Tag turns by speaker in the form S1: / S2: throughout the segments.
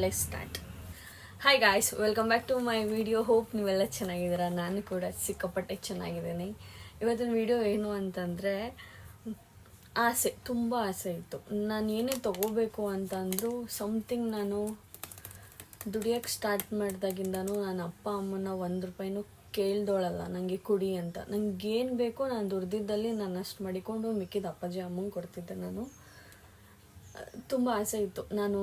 S1: Let's start. Hi guys, welcome back to my video. Hope ನೀವೆಲ್ಲ ಚೆನ್ನಾಗಿದ್ದೀರಾ. ನಾನು ಕೂಡ ಸಿಕ್ಕಾಪಟ್ಟೆ ಚೆನ್ನಾಗಿದ್ದೀನಿ. ಇವತ್ತಿನ ವಿಡಿಯೋ ಏನು ಅಂತಂದರೆ, ತುಂಬ ಆಸೆ ಇತ್ತು. ನಾನು ಏನೇ ತೊಗೋಬೇಕು ಅಂತಂದರೂ ಸಮಥಿಂಗ್ ನಾನು ದುಡಿಯೋಕ್ಕೆ ಸ್ಟಾರ್ಟ್ ಮಾಡಿದಾಗಿಂದನೂ ನನ್ನ ಅಪ್ಪ ಅಮ್ಮನ 1 ರೂಪಾಯಿನೂ ಕೇಳ್ದೋಳಲ್ಲ ನನಗೆ ಕುಡಿ ಅಂತ. ನನಗೇನು ಬೇಕೋ ನಾನು ದುಡ್ದಿದ್ದಲ್ಲಿ ನಾನು ಅಷ್ಟು ಮಾಡಿಕೊಂಡು ಮಿಕ್ಕಿದ ಅಪ್ಪಾಜಿ ಅಮ್ಮಂಗೆ ಕೊಡ್ತಿದ್ದೆ. ನಾನು ತುಂಬ ಆಸೆ ಇತ್ತು, ನಾನು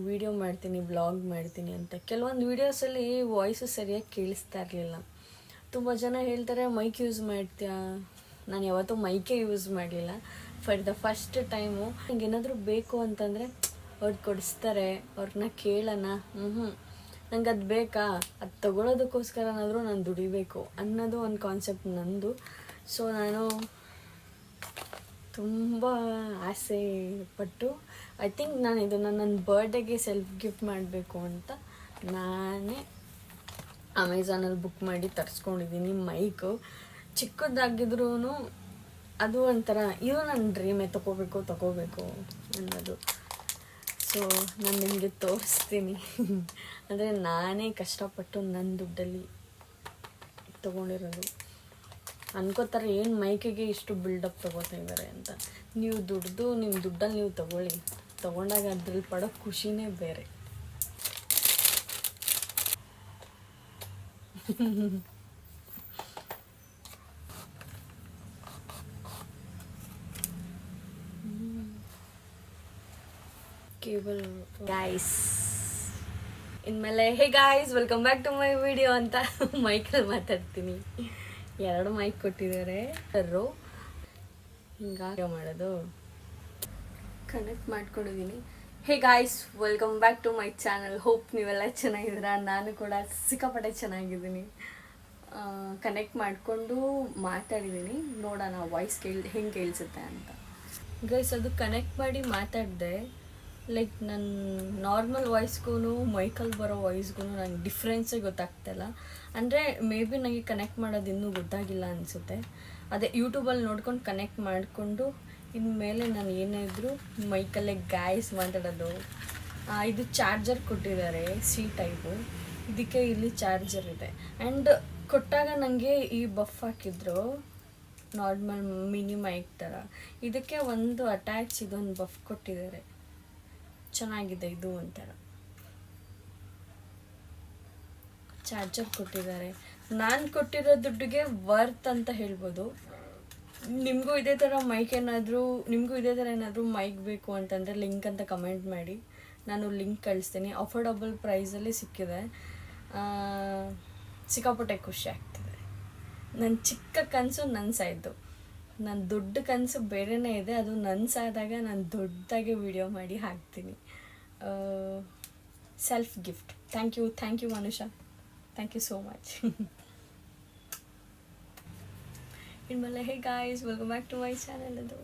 S1: ವೀಡಿಯೋ ಮಾಡ್ತೀನಿ, ಬ್ಲಾಗ್ ಮಾಡ್ತೀನಿ ಅಂತ. ಕೆಲವೊಂದು ವೀಡಿಯೋಸಲ್ಲಿ ವಾಯ್ಸು ಸರಿಯಾಗಿ ಕೇಳಿಸ್ತಾ ಇರಲಿಲ್ಲ. ತುಂಬ ಜನ ಹೇಳ್ತಾರೆ ಮೈಕ್ ಯೂಸ್ ಮಾಡ್ತೀಯಾ. ನಾನು ಯಾವತ್ತೂ ಮೈಕೇ ಯೂಸ್ ಮಾಡಲಿಲ್ಲ. ಫಾರ್ ದ ಫಸ್ಟ್ ಟೈಮು ನನಗೆ ಏನಾದರೂ ಬೇಕು ಅಂತಂದರೆ ಅವ್ರು ಕೊಡಿಸ್ತಾರೆ, ಅವ್ರನ್ನ ಕೇಳೋಣ. ನಂಗೆ ಅದು ಬೇಕಾ, ಅದು ತೊಗೊಳೋದಕ್ಕೋಸ್ಕರನಾದರೂ ನಾನು ದುಡಿಬೇಕು ಅನ್ನೋದು ಒಂದು ಕಾನ್ಸೆಪ್ಟ್ ನಂದು. ಸೊ ನಾನು ತುಂಬ ಆಸೆ ಪಟ್ಟು ಐ ಥಿಂಕ್ ನಾನು ಇದನ್ನು ನನ್ನ ಬರ್ಡೇಗೆ ಸೆಲ್ಫ್ ಗಿಫ್ಟ್ ಮಾಡಬೇಕು ಅಂತ ನಾನೇ ಅಮೆಝಾನಲ್ಲಿ ಬುಕ್ ಮಾಡಿ ತರಿಸ್ಕೊಂಡಿದ್ದೀನಿ. ಮೈಕು ಚಿಕ್ಕದಾಗಿದ್ರೂ ಅದು ಒಂಥರ ಇದು ನನ್ನ ಡ್ರೀಮೇ, ತಗೋಬೇಕು ಅನ್ನೋದು. ಸೊ ನಾನು ನಿಮಗೆ ತೋರಿಸ್ತೀನಿ. ಅಂದರೆ ನಾನೇ ಕಷ್ಟಪಟ್ಟು ನನ್ನ ದುಡ್ಡಲ್ಲಿ ತೊಗೊಂಡಿರೋದು. ಅನ್ಕೋತಾರೆ ಏನು ಮೈಕಿಗೆ ಇಷ್ಟು ಬಿಲ್ಡಪ್ ತೊಗೋತಾ ಇದ್ದಾರೆ ಅಂತ. ನೀವು ದುಡ್ದು ನಿಮ್ಮ ದುಡ್ಡಲ್ಲಿ ನೀವು ತೊಗೊಂಡಾಗ ಅದ್ರಲ್ಲಿ ಪಡೋ ಖುಷಿನೇ ಬೇರೆ. ಕೇಬಲ್ ಗಾಯ್ಸ್ ಇನ್ಮೇಲೆ hey guys welcome back to my video ಅಂತ ಮೈಕಲ್ಲಿ ಮಾತಾಡ್ತೀನಿ. 2 ಮೈಕ್ ಕೊಟ್ಟಿದ್ದಾರೆ. ಹಿಂಗೆ ಮಾಡೋದು ಕನೆಕ್ಟ್ ಮಾಡ್ಕೊಂಡಿದ್ದೀನಿ. Hey guys welcome back to my channel. Hope ನೀವೆಲ್ಲ ಚೆನ್ನಾಗಿದ್ದೀರಾ. ನಾನು ಕೂಡ ಸಿಕ್ಕಾಪಟ್ಟೆ ಚೆನ್ನಾಗಿದ್ದೀನಿ. ಕನೆಕ್ಟ್ ಮಾಡಿಕೊಂಡು ಮಾತಾಡಿದ್ದೀನಿ, ನೋಡೋಣ ವಾಯ್ಸ್ ಹೆಂಗೆ ಕೇಳಿಸುತ್ತೆ ಅಂತ. ಗೈಸ್ ಅದು ಕನೆಕ್ಟ್ ಮಾಡಿ ಮಾತಾಡಿದೆ, ಲೈಕ್ ನನ್ನ ನಾರ್ಮಲ್ ವಾಯ್ಸ್ಗೂ ಮೈಕಲ್ಲಿ ಬರೋ ವಾಯ್ಸ್ಗೂ ನನಗೆ ಡಿಫ್ರೆನ್ಸೇ ಗೊತ್ತಾಗ್ತಾಯಿಲ್ಲ. ಅಂದರೆ ಮೇ ಬಿ ನನಗೆ ಕನೆಕ್ಟ್ ಮಾಡೋದು ಇನ್ನೂ ಗೊತ್ತಾಗಿಲ್ಲ ಅನಿಸುತ್ತೆ. ಅದೇ ಯೂಟ್ಯೂಬಲ್ಲಿ ನೋಡ್ಕೊಂಡು ಕನೆಕ್ಟ್ ಮಾಡಿಕೊಂಡು ಇನ್ಮೇಲೆ ನಾನು ಏನೇ ಇದ್ದರೂ ಮೈಕಲ್ಲೇ ಗಾಯ್ಸ್ ಮಾತಾಡೋದು. ಇದು ಚಾರ್ಜರ್ ಕೊಟ್ಟಿದ್ದಾರೆ, ಸಿ ಟೈಪು. ಇದಕ್ಕೆ ಇಲ್ಲಿ ಚಾರ್ಜರ್ ಇದೆ. ಆ್ಯಂಡ್ ಕೊಟ್ಟಾಗ ನನಗೆ ಈ ಬಫ್ ಹಾಕಿದ್ರು, ನಾರ್ಮಲ್ ಮಿನಿ ಮೈಕ್ ಥರ. ಇದಕ್ಕೆ ಒಂದು ಅಟ್ಯಾಚ್ ಇದೊಂದು ಬಫ್ ಕೊಟ್ಟಿದ್ದಾರೆ. ಚೆನ್ನಾಗಿದೆ ಇದು ಒಂಥರ. ಚಾರ್ಜರ್ ಕೊಟ್ಟಿದ್ದಾರೆ. ನಾನು ಕೊಟ್ಟಿರೋ ದುಡ್ಡಿಗೆ ವರ್ತ್ ಅಂತ ಹೇಳ್ಬೋದು. ನಿಮಗೂ ಇದೇ ಥರ ಏನಾದರೂ ಮೈಕ್ ಬೇಕು ಅಂತಂದರೆ ಲಿಂಕ್ ಅಂತ ಕಮೆಂಟ್ ಮಾಡಿ, ನಾನು ಲಿಂಕ್ ಕಳಿಸ್ತೀನಿ. ಅಫೋರ್ಡಬಲ್ ಪ್ರೈಸಲ್ಲಿ ಸಿಕ್ಕಿದೆ. ಸಿಕ್ಕಾಪಟ್ಟೆ ಖುಷಿ ಆಗ್ತಿದೆ. ನನ್ನ ಚಿಕ್ಕ ಕನಸು ನನಸಾಯಿತು. ನನ್ನ ದೊಡ್ಡ ಕನಸು ಬೇರೆಯೇ ಇದೆ. ಅದು ನನಸಾದಾಗ ನಾನು ದೊಡ್ಡದಾಗೆ ವಿಡಿಯೋ ಮಾಡಿ ಹಾಕ್ತೀನಿ. Self gift. Thank you Manusha, thank you so much. ಇನ್ಮೇಲೆ hey guys welcome back to my channel. ಅದು